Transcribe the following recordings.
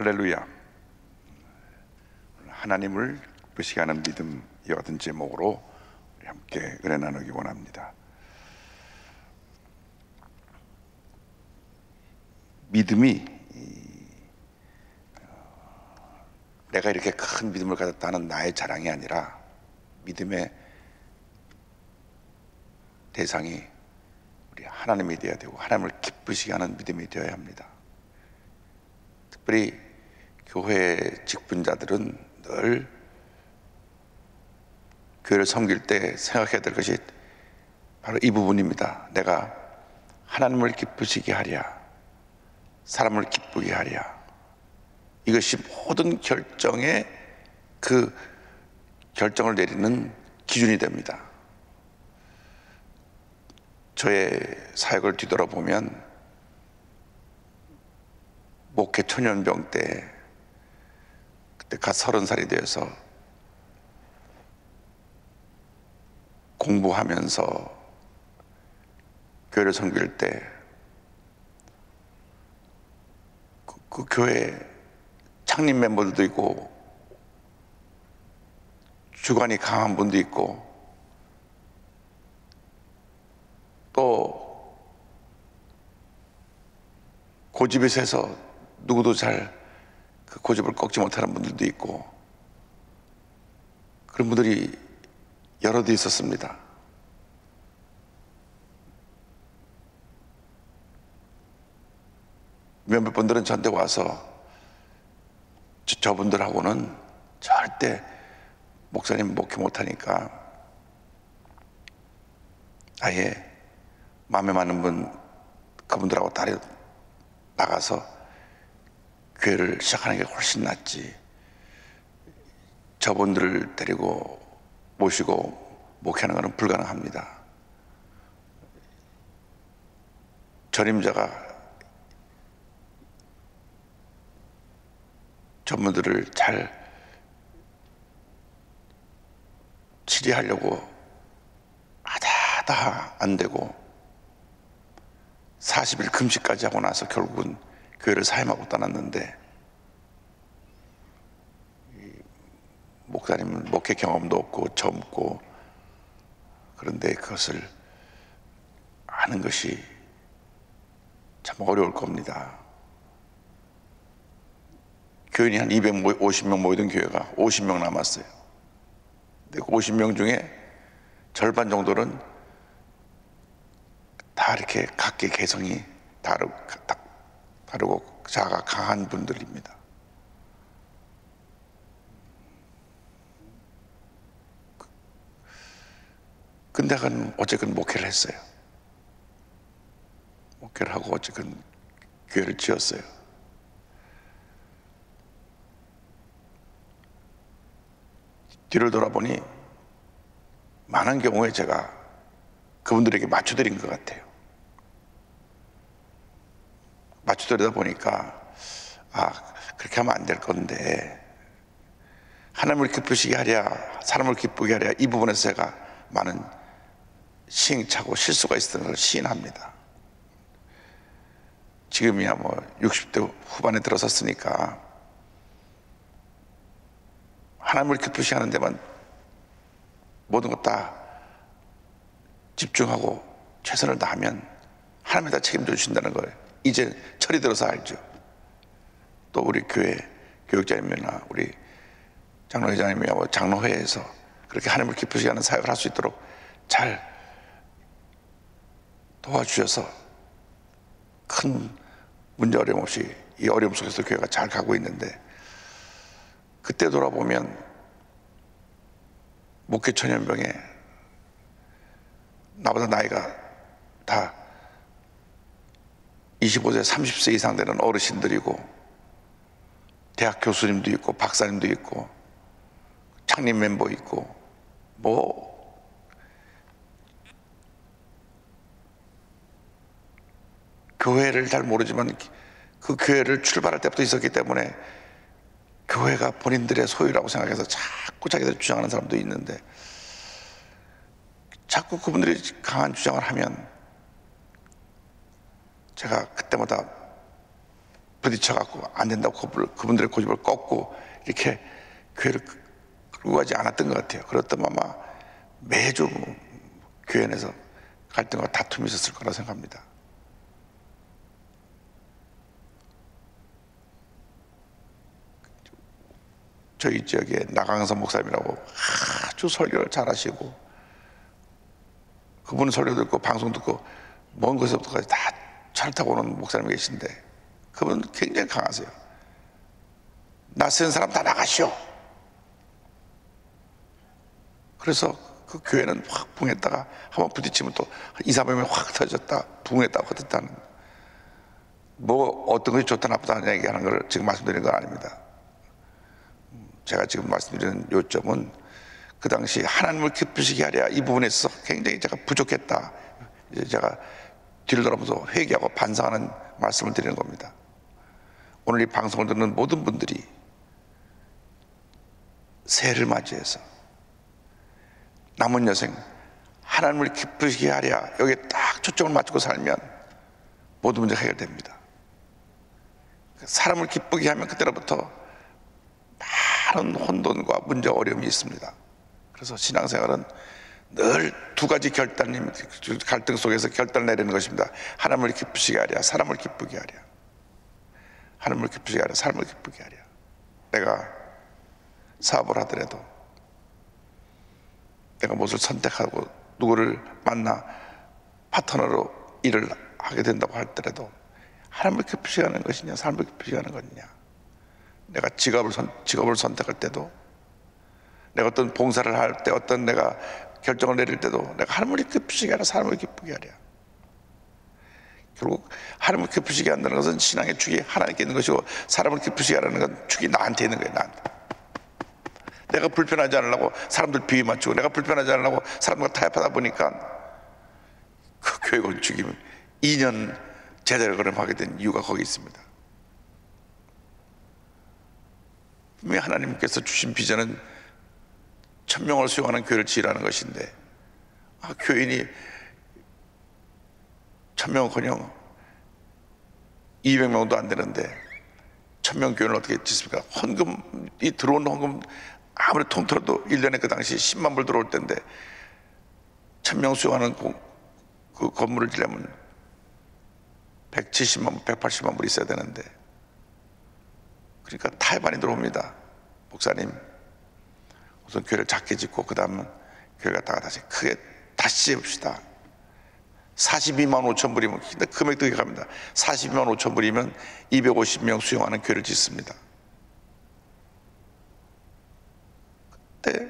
할렐루야. 하나님을 기쁘시게 하는 믿음, 이와 같은 제목으로 우리 함께 은혜 나누기 원합니다. 믿음이 내가 이렇게 큰 믿음을 가졌다는 나의 자랑이 아니라 믿음의 대상이 우리 하나님이 되어야 되고 하나님을 기쁘시게 하는 믿음이 되어야 합니다. 특별히 교회 직분자들은 늘 교회를 섬길 때 생각해야 될 것이 바로 이 부분입니다. 내가 하나님을 기쁘시게 하랴, 사람을 기쁘게 하랴. 이것이 모든 결정의 그 결정을 내리는 기준이 됩니다. 저의 사역을 뒤돌아보면 목회 초년병 때, 그때 갓 30살이 되어서 공부하면서 교회를 섬길 때 그 교회 창립 멤버들도 있고 주관이 강한 분도 있고 또 고집이 세서 누구도 잘 그 고집을 꺾지 못하는 분들도 있고 그런 분들이 여럿 있었습니다. 몇몇 분들은 저한테 와서 저분들하고는 절대 목사님 목회 못하니까 아예 마음에 맞는 분 그분들하고 따로 나가서 교회를 시작하는 게 훨씬 낫지, 저분들을 데리고 모시고 목회하는 것은 불가능합니다. 전임자가 저분들을 잘 치리하려고 하다 안 되고 40일 금식까지 하고 나서 결국은 교회를 사임하고 떠났는데, 목사님은 목회 경험도 없고 젊고 그런데 그것을 아는 것이 참 어려울 겁니다. 교인이 한 250명 모이던 교회가 50명 남았어요. 근데 그 50명 중에 절반 정도는 다 이렇게 각기 개성이 다르고 자아가 강한 분들입니다. 근데 어쨌든 목회를 했어요. 목회를 하고 어쨌든 교회를 지었어요. 뒤를 돌아보니 많은 경우에 제가 그분들에게 맞춰드린 것 같아요. 맞춰드리다 보니까 그렇게 하면 안 될 건데, 하나님을 기쁘시게 하랴, 사람을 기쁘게 하랴, 이 부분에서 제가 많은 시행착오, 실수가 있었던 걸 시인합니다. 지금이야 60대 후반에 들어섰으니까 하나님을 기쁘시게 하는 데만 모든 것 다 집중하고 최선을 다하면 하나님이 다 책임져 주신다는 걸 이제 철이 들어서 알죠. 또 우리 교회 교육자님이나 우리 장로회장님이나 장로회에서 그렇게 하나님을 기쁘시게 하는 사역을 할 수 있도록 잘 도와주셔서 큰 문제 어려움 없이 이 어려움 속에서 교회가 잘 가고 있는데, 그때 돌아보면 목회 초년병에 나보다 나이가 다 25세, 30세 이상 되는 어르신들이고 대학 교수님도 있고 박사님도 있고 창립 멤버 있고 교회를 잘 모르지만 그 교회를 출발할 때부터 있었기 때문에 교회가 본인들의 소유라고 생각해서 자꾸 자기들 주장하는 사람도 있는데, 자꾸 그분들이 강한 주장을 하면 제가 그때마다 부딪혀갖고 안 된다고 그분들의 고집을 꺾고 이렇게 교회를 끌고 가지 않았던 것 같아요. 그렇다면 아마 매주 교회 내에서 갈등과 다툼이 있었을 거라 생각합니다. 저희 지역에 나강선 목사님이라고 아주 설교를 잘하시고, 그분 설교 듣고 방송 듣고 먼 곳에서부터까지 다 차를 타고 오는 목사님이 계신데, 그분은 굉장히 강하세요. 낯선 사람 다 나가시오. 그래서 그 교회는 확 붕했다가 한번 부딪히면 또 2, 300명 확 터졌다, 붕했다고 터졌다는, 뭐 어떤 것이 좋다 나쁘다는 얘기하는 걸 지금 말씀드리는 건 아닙니다. 제가 지금 말씀드리는 요점은 그 당시 하나님을 기쁘시게 하랴, 이 부분에 있어서 굉장히 제가 부족했다, 이제 제가 뒤를 돌아보면서 회개하고 반성하는 말씀을 드리는 겁니다. 오늘 이 방송을 듣는 모든 분들이 새해를 맞이해서 남은 여생 하나님을 기쁘시게 하랴, 여기에 딱 초점을 맞추고 살면 모든 문제가 해결됩니다. 사람을 기쁘게 하면 그때로부터 많은 혼돈과 문제, 어려움이 있습니다. 그래서 신앙생활은 늘 두 가지 갈등 속에서 결단을 내리는 것입니다. 하나님을 기쁘시게 하랴, 사람을 기쁘게 하랴. 하나님을 기쁘시게 하랴, 사람을 기쁘게 하랴. 내가 사업을 하더라도, 내가 무엇을 선택하고 누구를 만나 파트너로 일을 하게 된다고 할더라도 하나님을 기쁘시게 하는 것이냐, 사람을 기쁘시게 하는 것이냐. 내가 직업을 선택할 때도, 내가 어떤 봉사를 할 때, 어떤 내가 결정을 내릴 때도 내가 하나님을 기쁘시게 하라, 사람을 기쁘게 하랴. 결국 하나님을 기쁘시게 한다는 것은 신앙의 축이 하나님께 있는 것이고, 사람을 기쁘시게 하라는 건 축이 나한테 있는 거예요. 나한테. 내가 불편하지 않으려고 사람들 비위 맞추고, 내가 불편하지 않으려고 사람과 타협하다 보니까 그 교회 건축이 2년 제대로 걸음하게 된 이유가 거기 있습니다. 분명히 하나님께서 주신 비전은 1000명을 수용하는 교회를 지으라는 것인데, 교인이 1000명은커녕 200명도 안 되는데 1000명 교회를 어떻게 짓습니까? 헌금이 들어온 헌금 아무리 통틀어도 1년에 그 당시 10만 불 들어올 때인데 1000명 수용하는 그 건물을 지려면 170만 불, 180만 불 있어야 되는데, 그러니까 타협안이 들어옵니다. 목사님, 우선 교회를 작게 짓고 그 다음은 교회 갔다가 다시 크게 다시 지읍시다. 42만 5천 불이면, 금액도 이렇게 갑니다. 42만 5천 불이면 250명 수용하는 교회를 짓습니다. 그때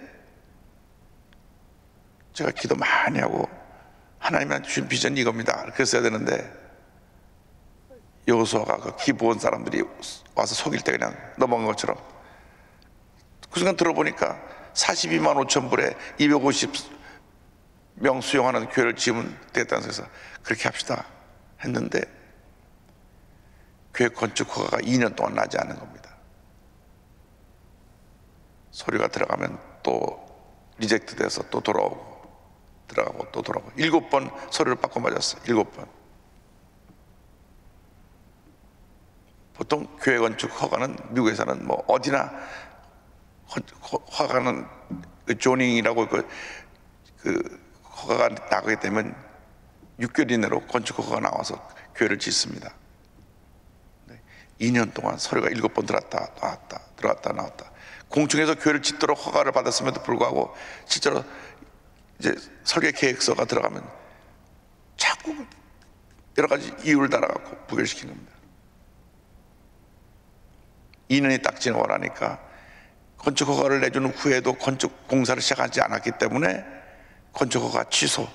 제가 기도 많이 하고, 하나님한테 주신 비전이 이겁니다, 그랬어야 되는데, 여호수아가 그 기브온 사람들이 와서 속일 때 그냥 넘어간 것처럼, 그 순간 들어보니까 42만 5천 불에 250명 수용하는 교회를 지으면 되겠다는 데서 그렇게 합시다 했는데, 교회 건축 허가가 2년 동안 나지 않은 겁니다. 서류가 들어가면 또 리젝트 돼서 또 돌아오고, 들어가고 또 돌아오고, 7번 서류를 바꿔 맞았어요. 7번. 보통 교회 건축 허가는 미국에서는 뭐 어디나 허가는 조닝이라고 그 허가가 나가게 되면 6개월 이내로 건축 허가가 나와서 교회를 짓습니다. 2년 동안 서류가 7번 들어갔다 나왔다, 들어갔다 나왔다. 공중에서 교회를 짓도록 허가를 받았음에도 불구하고 실제로 이제 설계 계획서가 들어가면 자꾸 여러 가지 이유를 달아갖고 부결시킨 겁니다. 2년이 딱 지나가니까 건축 허가를 내주는 후에도 건축 공사를 시작하지 않았기 때문에 건축 허가 취소.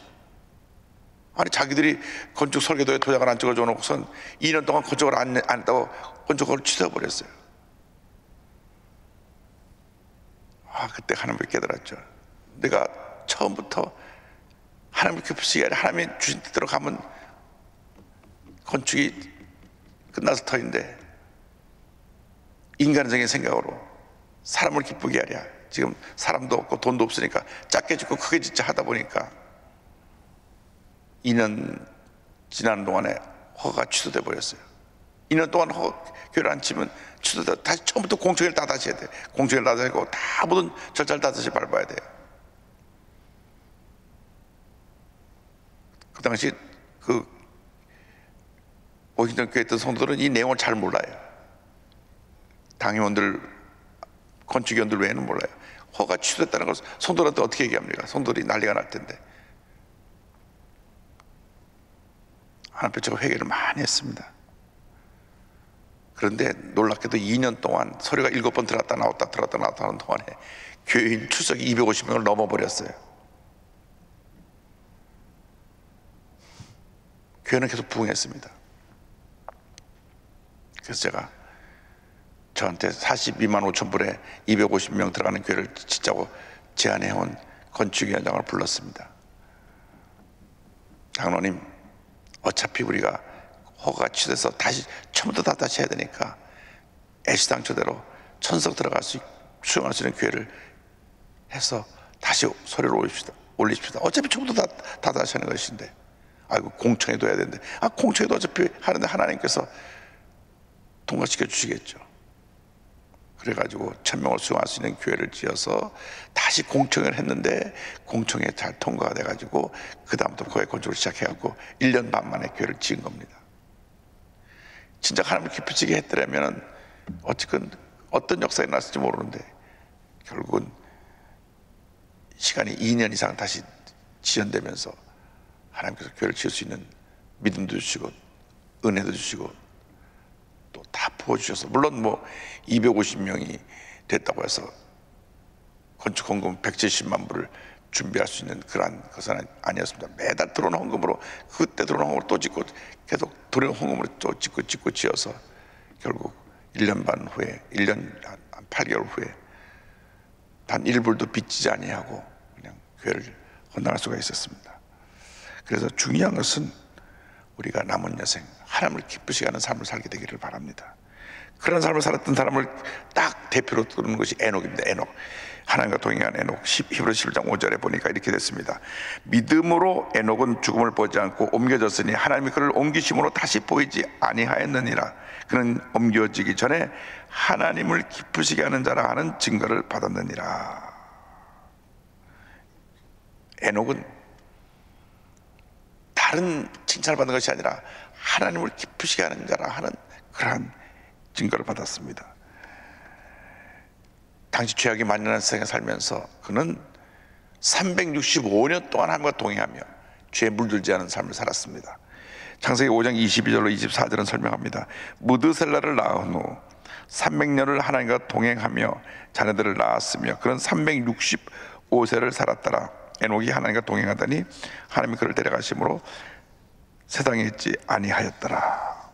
아니, 자기들이 건축 설계도에 도장을 안 찍어줘 놓고선 2년 동안 건축을 안 했다고 건축 허가를 취소해버렸어요. 그때 하나님을 깨달았죠. 내가 처음부터 하나님을 기쁘시게 하려, 하나님이 주신 뜻대로 가면 건축이 끝나서 터인데, 인간적인 생각으로 사람을 기쁘게 하랴, 지금 사람도 없고 돈도 없으니까 작게 짓고 크게 짓자 하다 보니까 2년 지나는 동안에 허가가 취소돼 버렸어요. 2년 동안 교회를 안 치면 취소돼 다시 처음부터 공청회를 다 다시 해야 돼. 공청회를 다 다시 하고 다 모든 절차를 다 다시 밟아야 돼. 그 당시 그 오히려 교회 있던 성도들은 이 내용을 잘 몰라요. 당회원들, 건축위원들 외에는 몰라요. 허가 취소됐다는 것을 성도들한테 어떻게 얘기합니까? 성도들이 난리가 날 텐데. 하나님 제가 회개를 많이 했습니다. 그런데 놀랍게도 2년 동안 서류가 7번 들어갔다 나왔다 들어갔다 나왔다 하는 동안에 교인 출석이 250명을 넘어버렸어요. 교회는 계속 부흥했습니다. 그래서 제가 저한테 42만 5천 불에 250명 들어가는 교회를 짓자고 제안해온 건축위원장을 불렀습니다. 장로님, 어차피 우리가 허가가 취소돼서 다시 처음부터 다시 해야 되니까 애시당초대로 천석 들어갈 수 수용할 수 있는 교회를 해서 다시 서류를 올리십시다. 어차피 처음부터 다 다시 하는 것인데, 아이고 공청회도 해야 되는데, 공청회도 어차피 하는데 하나님께서 통과시켜 주시겠죠. 그래가지고 1000명을 수용할 수 있는 교회를 지어서 다시 공청회를 했는데 공청회 잘 통과가 돼가지고 그 다음부터 교회 건축을 시작해갖고 1년 반 만에 교회를 지은 겁니다. 진짜 하나님을 기쁘시게 했더라면 어쨌든 어떤 역사가 났을지 모르는데 결국은 시간이 2년 이상 다시 지연되면서 하나님께서 교회를 지을 수 있는 믿음도 주시고 은혜도 주시고 또 다 부어주셔서, 물론 뭐 250명이 됐다고 해서 건축 헌금 170만 불을 준비할 수 있는 그러한 것은 아니었습니다. 매달 들어오는 헌금으로, 그때 들어오는 헌금으로 또 짓고 계속 들어오는 헌금으로 또 짓고 지어서 결국 1년 반 후에, 1년 한 8개월 후에 단 1불도 빚지지 아니하고 그냥 교회를 헌당할 수가 있었습니다. 그래서 중요한 것은 우리가 남은 여생 하나님을 기쁘시게 하는 삶을 살게 되기를 바랍니다. 그런 삶을 살았던 사람을 딱 대표로 두는 것이 에녹입니다. 에녹, 하나님과 동행한 에녹. 히브리서 11장 5절에 보니까 이렇게 됐습니다. 믿음으로 에녹은 죽음을 보지 않고 옮겨졌으니 하나님이 그를 옮기심으로 다시 보이지 아니하였느니라. 그는 옮겨지기 전에 하나님을 기쁘시게 하는 자라 하는 증거를 받았느니라. 에녹은 다른 칭찬을 받는 것이 아니라 하나님을 기쁘시게 하는 자라 하는 그러한 증거를 받았습니다. 당시 죄악이 만연한 세상에 살면서 그는 365년 동안 하나님과 동행하며 죄에 물들지 않은 삶을 살았습니다. 창세기 5장 22절로 24절은 설명합니다. 무드셀라를 낳은 후 300년을 하나님과 동행하며 자녀들을 낳았으며 그는 365세를 살았더라. 에녹이 하나님과 동행하더니 하나님이 그를 데려가심으로 세상에 있지 아니하였더라.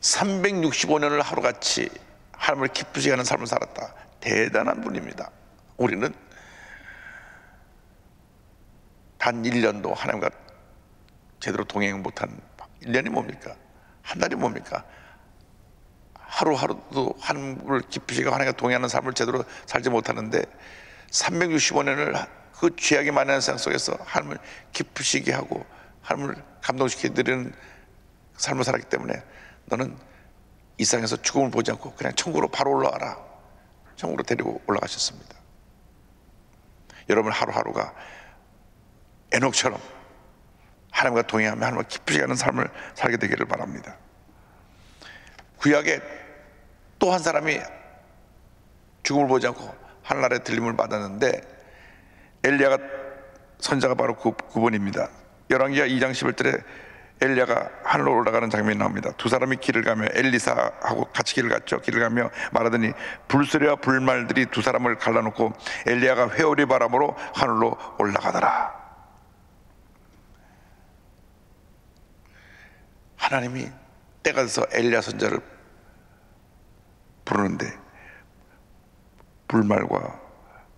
365년을 하루같이 하나님을 기쁘시게 하는 삶을 살았다. 대단한 분입니다. 우리는 단 1년도 하나님과 제대로 동행 못한, 1년이 뭡니까? 한 달이 뭡니까? 하루하루도 하나님을 기쁘시게 하나님과 동행하는 삶을 제대로 살지 못하는데 365년을 그 죄악이 많은 세상 속에서 하나님을 기쁘시게 하고 하나님을 감동시켜 드리는 삶을 살았기 때문에 너는 이 세상에서 죽음을 보지 않고 그냥 천국으로 바로 올라와라. 천국으로 데리고 올라가셨습니다. 여러분 하루하루가 에녹처럼 하나님과 동행하며 하나님을 기쁘시게 하는 삶을 살게 되기를 바랍니다. 구약에 또 한 사람이 죽음을 보지 않고 하늘나라의 들림을 받았는데 엘리야가 선자가 바로 그분입니다. 열왕기하 2장 11절에 엘리야가 하늘로 올라가는 장면이 나옵니다. 두 사람이 길을 가며 엘리사하고 같이 길을 갔죠. 길을 가며 말하더니 불수레와 불말들이 두 사람을 갈라놓고 엘리야가 회오리 바람으로 하늘로 올라가더라. 하나님이 때가 돼서 엘리야 선자를 부르는데 불말과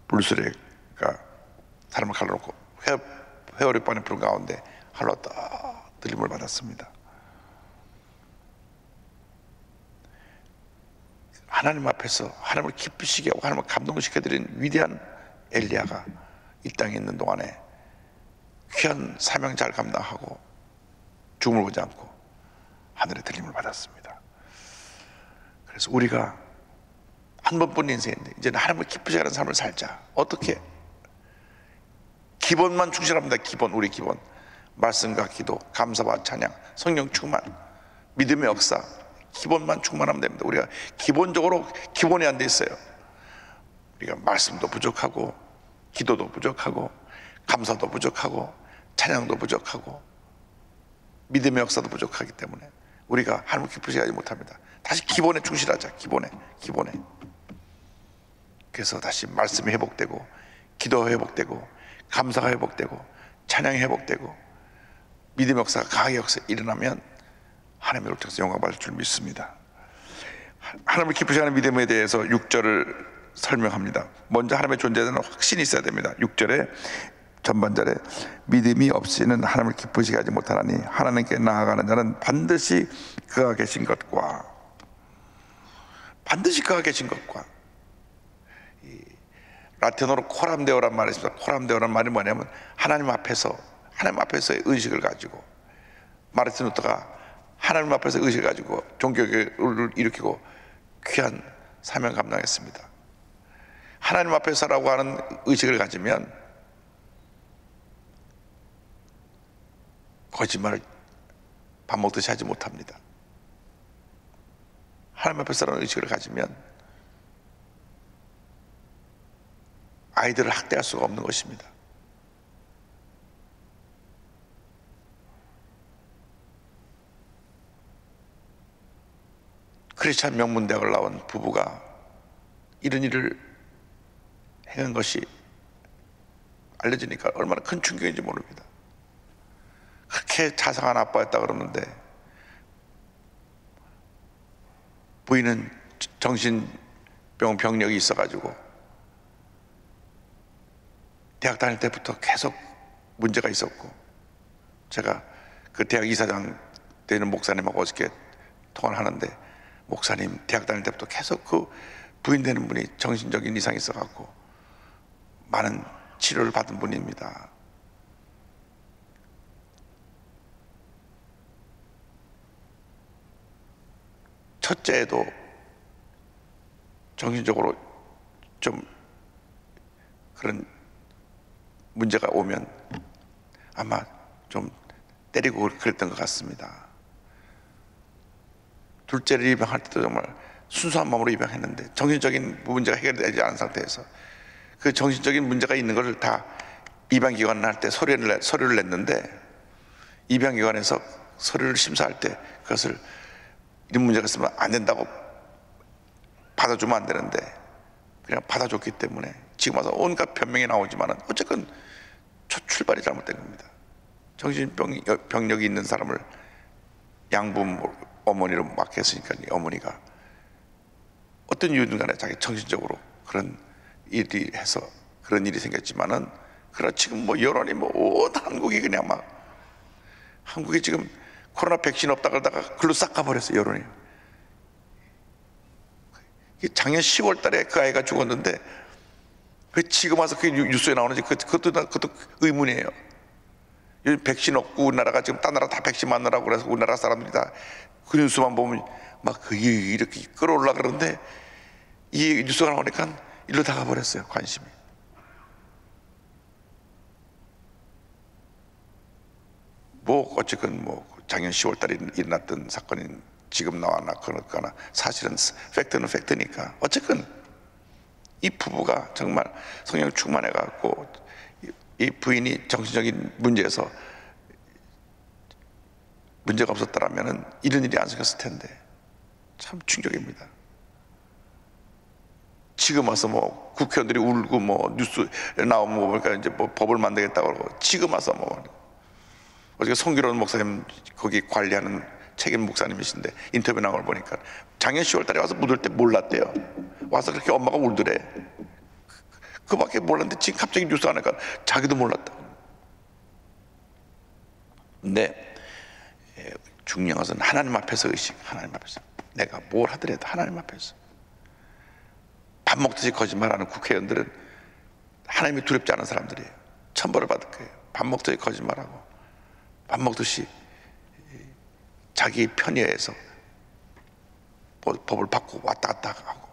불수레가 사람을 갈라놓고 회오리바람이 부는 가운데 하늘로 딱 들림을 받았습니다. 하나님 앞에서 하나님을 기쁘시게 하고 하나님을 감동시켜드린 위대한 엘리야가 이 땅에 있는 동안에 귀한 사명 잘 감당하고 죽음을 보지 않고 하늘의 들림을 받았습니다. 그래서 우리가 한 번뿐인 인생인데 이제는 하나님을 기쁘시게 하는 삶을 살자. 어떻게? 기본만 충실합니다. 기본, 우리 기본. 말씀과 기도, 감사와 찬양, 성령 충만, 믿음의 역사, 기본만 충만하면 됩니다. 우리가 기본적으로 기본이 안 돼 있어요. 우리가 말씀도 부족하고 기도도 부족하고 감사도 부족하고 찬양도 부족하고 믿음의 역사도 부족하기 때문에 우리가 하나님을 기쁘시게 하지 못합니다. 다시 기본에 충실하자. 기본에. 그래서 다시 말씀이 회복되고 기도가 회복되고 감사가 회복되고 찬양이 회복되고 믿음의 역사가 강하게 일어나면 하나님의 통해서 영광 받을 줄 믿습니다. 하나님을 기쁘시게 하는 믿음에 대해서 6절을 설명합니다. 먼저 하나님의 존재에 대한 확신이 있어야 됩니다. 6절에 전반절에 믿음이 없이는 하나님을 기쁘시게 하지 못하나니 하나님께 나아가는 자는 반드시 그가 계신 것과 라틴어로 코람데오란 말이 있습니다. 코람데오란 말이 뭐냐면 하나님 앞에서의 의식을 가지고 마르틴 루터가 하나님 앞에서 의식을 가지고 종교개혁을 일으키고 귀한 사명 감당했습니다. 하나님 앞에서라고 하는 의식을 가지면 거짓말을 밥 먹듯이 하지 못합니다. 하나님 앞에서라는 의식을 가지면 아이들을 학대할 수가 없는 것입니다. 크리스찬 명문대학을 나온 부부가 이런 일을 행한 것이 알려지니까 얼마나 큰 충격인지 모릅니다. 그렇게 자상한 아빠였다 그러는데 부인은 정신병 병력이 있어가지고 대학 다닐 때부터 계속 문제가 있었고, 제가 그 대학 이사장 되는 목사님하고 어저께 통화를 하는데, 목사님 대학 다닐 때부터 계속 그 부인 되는 분이 정신적인 이상이 있어갖고 많은 치료를 받은 분입니다. 첫째도 정신적으로 좀 그런 문제가 오면 아마 좀 때리고 그랬던 것 같습니다. 둘째를 입양할 때도 정말 순수한 마음으로 입양했는데 정신적인 문제가 해결되지 않은 상태에서 그 정신적인 문제가 있는 것을 다 입양기관 할 때 서류를 냈는데, 입양기관에서 서류를 심사할 때 그것을 이런 문제가 있으면 안 된다고 받아주면 안 되는데 그냥 받아줬기 때문에 지금 와서 온갖 변명이 나오지만 어쨌건 출발이 잘못된 겁니다. 정신병력이 있는 사람을 양부 어머니로 맡겼으니까 이 어머니가 어떤 이유든 간에 자기 정신적으로 그런 일이 해서 그런 일이 생겼지만은, 그러나 지금 뭐 여론이 뭐 온 한국이 그냥 막, 한국이 지금 코로나 백신 없다 그러다가 글로 싹 가버렸어요, 여론이. 작년 10월 달에 그 아이가 죽었는데 왜 지금 와서 그게 뉴스에 나오는지 그것도 의문이에요. 요즘 백신 없고 우리나라가 지금 딴 나라 다 백신 맞느라고 그래서 우리나라 사람들이 다 그 뉴스만 보면 막 이렇게 끌어올라 그러는데 이 뉴스가 나오니까 일로 다 가버렸어요, 관심이. 뭐 어쨌건 뭐 작년 10월 달에 일어났던 사건이 지금 나왔나 그렇거나 사실은 팩트는 팩트니까 어쨌건 이 부부가 정말 성령 충만해 갖고 이 부인이 정신적인 문제에서 문제가 없었더라면은 이런 일이 안 생겼을 텐데 참 충격입니다. 지금 와서 뭐 국회의원들이 울고 뭐 뉴스에 나오면 뭐 그러니까 이제 뭐 법을 만들겠다고 그러고, 지금 와서 뭐 어저께 송기론 목사님 거기 관리하는 책임 목사님이신데 인터뷰 나온 걸 보니까 작년 10월 달에 와서 묻을 때 몰랐대요. 와서 그렇게 엄마가 울더래. 그밖에 몰랐는데 지금 갑자기 뉴스 하니까 자기도 몰랐다. 근데 중요한 것은 하나님 앞에서 의식, 하나님 앞에서 내가 뭘 하더라도 하나님 앞에서. 밥 먹듯이 거짓말하는 국회의원들은 하나님이 두렵지 않은 사람들이에요. 천벌을 받을 거예요. 밥 먹듯이 거짓말하고 밥 먹듯이 자기 편의에서 법을 바꾸고 왔다 갔다 하고,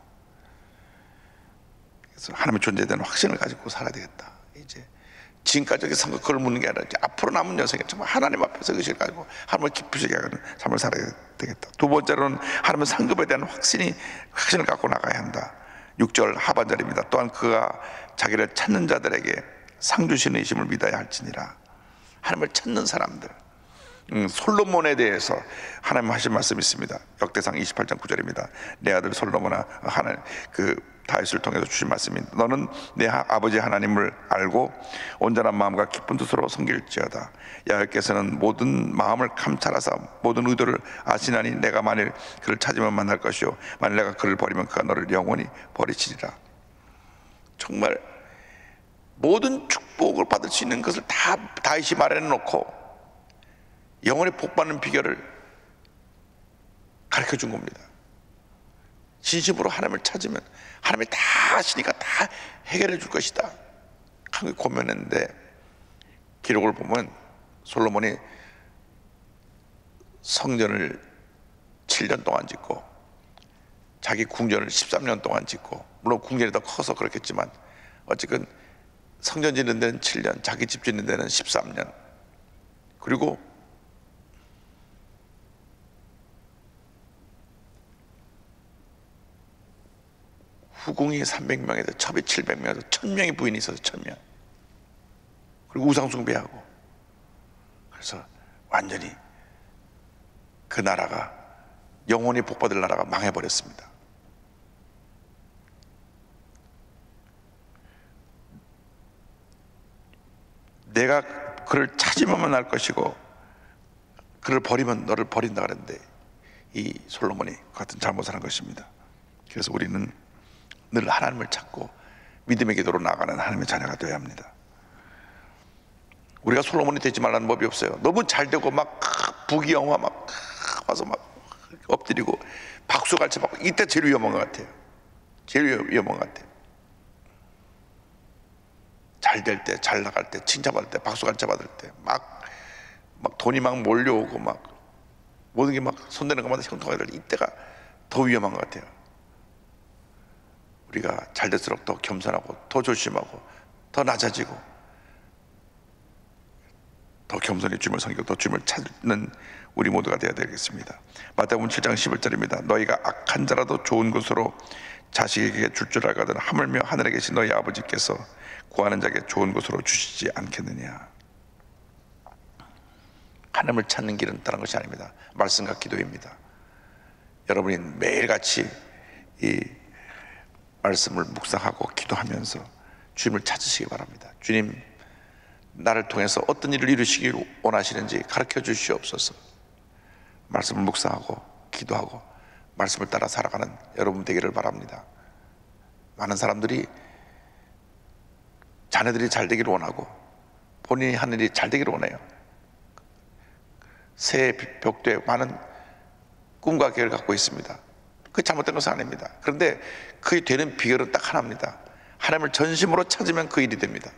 그래서 하나님의 존재에 대한 확신을 가지고 살아야 되겠다. 이제 지금까지 선거 그걸 묻는 게 아니라 이제 앞으로 남은 여생에 정말 하나님 앞에서 의식을 가지고 하나님을 기쁘시게 하는 삶을 살아야 되겠다. 두 번째로는 하나님의 상급에 대한 확신을 갖고 나가야 한다. 6절 하반절입니다. 또한 그가 자기를 찾는 자들에게 상 주시는 이심을 믿어야 할지니라. 하나님을 찾는 사람들, 솔로몬에 대해서 하나님 하신 말씀이 있습니다. 역대상 28장 9절입니다. 내 아들 솔로몬아, 하나님 다윗을 통해서 주신 말씀입니다. 너는 내 아버지 하나님을 알고 온전한 마음과 기쁜 뜻으로 섬길지어다. 여호와께서는 모든 마음을 감찰하사 모든 의도를 아시나니 내가 만일 그를 찾으면 만날 것이요 만일 내가 그를 버리면 그가 너를 영원히 버리시리라. 정말 모든 축복을 받을 수 있는 것을 다 다윗이 마련해 놓고 영원히 복받는 비결을 가르쳐 준 겁니다. 진심으로 하나님을 찾으면 하나님이 다 하시니까 다 해결해 줄 것이다 하고 고민했는데, 기록을 보면 솔로몬이 성전을 7년 동안 짓고 자기 궁전을 13년 동안 짓고, 물론 궁전이 더 커서 그렇겠지만 어쨌든 성전 짓는 데는 7년, 자기 집 짓는 데는 13년, 그리고 후궁이 300명에서 첩이 700명에서 1000명의 부인이 있어서 1000명, 그리고 우상숭배하고, 그래서 완전히 그 나라가 영원히 복받을 나라가 망해버렸습니다. 내가 그를 찾으면 만날 것이고 그를 버리면 너를 버린다 그랬는데 이 솔로몬이 같은 잘못을 한 것입니다. 그래서 우리는 늘 하나님을 찾고 믿음의 기도로 나아가는 하나님의 자녀가 되어야 합니다. 우리가 솔로몬이 되지 말라는 법이 없어요. 너무 잘 되고 막 부귀영화 막 와서 막 엎드리고 박수갈채 받고, 이때 제일 위험한 것 같아요. 제일 위험한 것 같아요. 잘 될 때, 잘 나갈 때, 칭찬받을 때, 박수갈채 받을 때 막 돈이 막 몰려오고 막 모든 게 막 손대는 것마다 형통하게 될 때, 이때가 더 위험한 것 같아요. 우리가 잘 될수록 더 겸손하고 더 조심하고 더 낮아지고 더 겸손히 주님을 섬기고 더 주님을 찾는 우리 모두가 되어야 되겠습니다. 마태복음 7장 11절입니다. 너희가 악한 자라도 좋은 것으로 자식에게 줄 줄 알거든 하물며 하늘에 계신 너희 아버지께서 구하는 자에게 좋은 것으로 주시지 않겠느냐. 하나님을 찾는 길은 다른 것이 아닙니다. 말씀과 기도입니다. 여러분이 매일같이 이 말씀을 묵상하고 기도하면서 주님을 찾으시기 바랍니다. 주님, 나를 통해서 어떤 일을 이루시길 원하시는지 가르쳐 주시옵소서. 말씀을 묵상하고 기도하고 말씀을 따라 살아가는 여러분 되기를 바랍니다. 많은 사람들이 자녀들이 잘 되기를 원하고 본인이 하는 일이 잘 되기를 원해요. 새 벽두에 많은 꿈과 계획을 갖고 있습니다. 그게 잘못된 것은 아닙니다. 그런데 그게 되는 비결은 딱 하나입니다. 하나님을 전심으로 찾으면 그 일이 됩니다.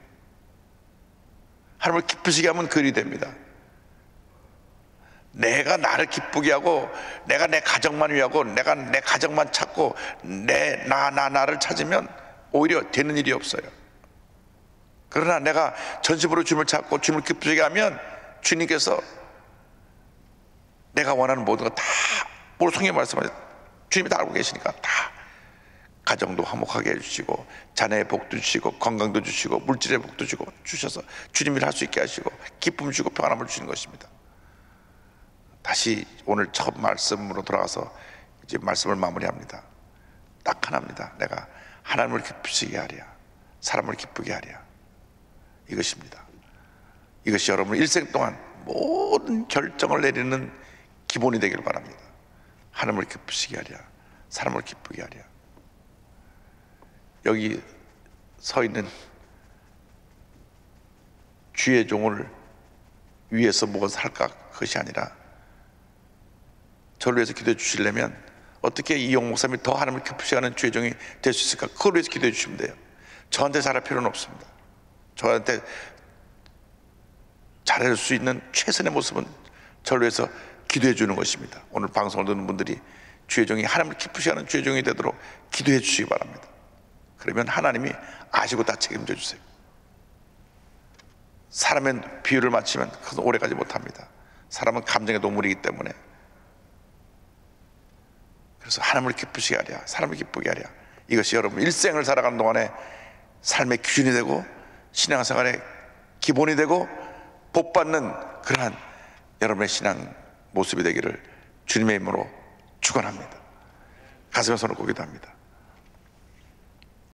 하나님을 기쁘시게 하면 그 일이 됩니다. 내가 나를 기쁘게 하고 내가 내 가정만 위하고 내가 내 가정만 찾고 나를 찾으면 오히려 되는 일이 없어요. 그러나 내가 전심으로 주님을 찾고 주님을 기쁘시게 하면 주님께서 내가 원하는 모든 거 다, 오늘 성경에 말씀하신 주님이 다 알고 계시니까 다 가정도 화목하게 해주시고 자녀의 복도 주시고 건강도 주시고 물질의 복도 주고 주셔서 주님 일 할 수 있게 하시고 기쁨 주고 평안함을 주시는 것입니다. 다시 오늘 첫 말씀으로 돌아가서 이제 말씀을 마무리합니다. 딱 하나입니다. 내가 하나님을 기쁘시게 하랴, 사람을 기쁘게 하랴, 이것입니다. 이것이 여러분 일생 동안 모든 결정을 내리는 기본이 되기를 바랍니다. 하나님을 기쁘시게 하랴, 사람을 기쁘게 하랴. 여기 서 있는 주의 종을 위해서 무엇을 할까, 그것이 아니라 저를 위해서 기도해 주시려면 어떻게 이용 목사님이 더 하나님을 기쁘시게 하는 주의 종이 될 수 있을까, 그걸 위해서 기도해 주시면 돼요. 저한테 잘할 필요는 없습니다. 저한테 잘할 수 있는 최선의 모습은 저를 위해서 기도해 주는 것입니다. 오늘 방송을 듣는 분들이 주의 종이 하나님을 기쁘시 하는 주의 종이 되도록 기도해 주시기 바랍니다. 그러면 하나님이 아시고 다 책임져 주세요. 사람의 비유를 맞추면 그것은 오래가지 못합니다. 사람은 감정의 동물이기 때문에. 그래서 하나님을 기쁘시게 하랴, 사람을 기쁘게 하랴, 이것이 여러분 일생을 살아가는 동안에 삶의 기준이 되고 신앙생활의 기본이 되고 복받는 그러한 여러분의 신앙 모습이 되기를 주님의 이름으로 축원합니다. 가슴에 손을 꼭 기도합니다.